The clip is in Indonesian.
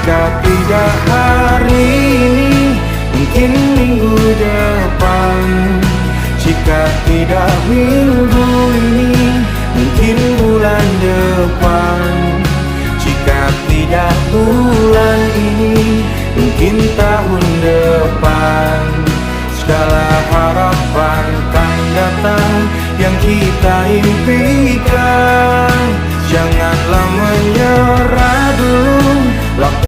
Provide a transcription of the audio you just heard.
Jika tidak hari ini, mungkin minggu depan. Jika tidak minggu ini, mungkin bulan depan. Jika tidak bulan ini, mungkin tahun depan. Segala harapan kan datang yang kita impikan. Janganlah